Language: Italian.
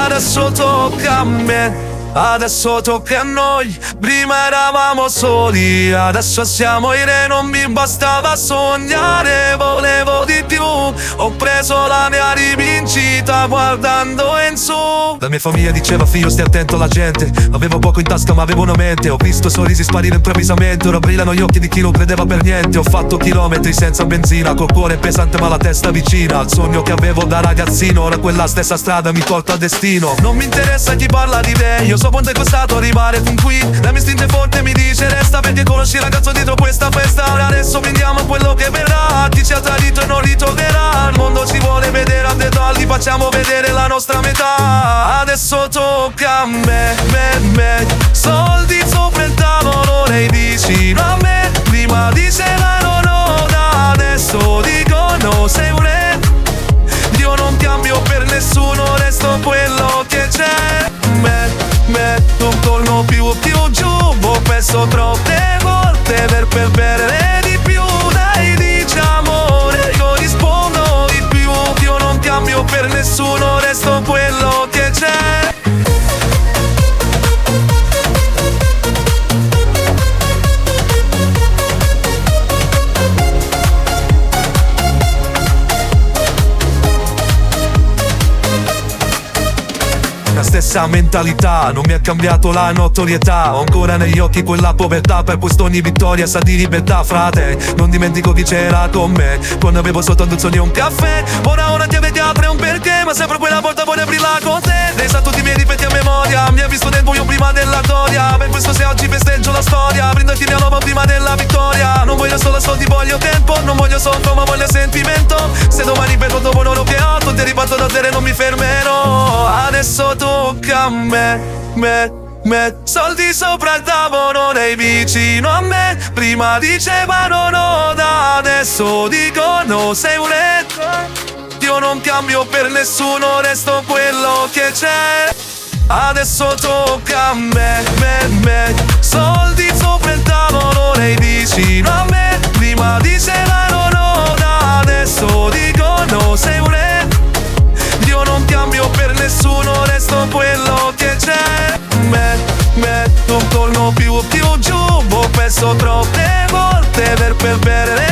adesso tocca a me. Adesso tocca a noi, prima eravamo soli, adesso siamo i re, non mi bastava sognare, volevo di più, ho preso la mia rivincita guardando in su. La mia famiglia diceva figlio stai attento alla gente, avevo poco in tasca ma avevo una mente, ho visto sorrisi sparire improvvisamente, ora brillano gli occhi di chi non credeva per niente, ho fatto chilometri senza benzina, col cuore pesante ma la testa vicina al sogno che avevo da ragazzino, ora quella stessa strada mi porta al destino. Non mi interessa chi parla di me, io so quanto è costato arrivare fin qui. La mia istinto forte mi dice resta, perché conosci il ragazzo dietro questa festa. Ora adesso prendiamo quello che verrà, chi ci ha tradito e non ritornerà. Il mondo ci vuole vedere a dettagli, facciamo vedere la nostra metà. Adesso tocca a me, soldi sopra il tavolo, lei vicino a me. Prima diceva no, da adesso dico no, sei un re. Io non cambio per nessuno, resto quello che c'è. Non torno più giù, ho perso troppe volte per perdere di più. Dai diciamo, io rispondo di più. Io non cambio per nessuno, resto quello che c'è. La stessa mentalità, non mi ha cambiato la notorietà. Ho ancora negli occhi quella povertà, per questo ogni vittoria sa di libertà. Frate, non dimentico chi c'era con me quando avevo soltanto un sogno e un caffè. Ora ti avete apre un perché, ma sempre quella porta vuole aprirla con te. Lei sa tutti i miei difetti a memoria, mi ha visto nel buio prima della gloria. Per questo se oggi festeggio la storia, brindo il mia nuova prima della vittoria. Non voglio solo soldi, voglio tempo, non voglio soldo ma voglio sentimento. Se domani perdo dopo l'oro che ho, tutti riparto da zero e non mi fermerò. Adesso tocca a me. Soldi sopra il tavolo, lei vicino a me. Prima dicevano no, da adesso dico no, sei un re. Io non cambio per nessuno, resto quello che c'è. Adesso tocca a me. Soldi sopra il tavolo, lei vicino a me. Prima dicevano no, da adesso dico no, sei un re. Io non cambio per nessuno, resto quello che c'è. Non torno più giù, ho perso troppe volte per perdere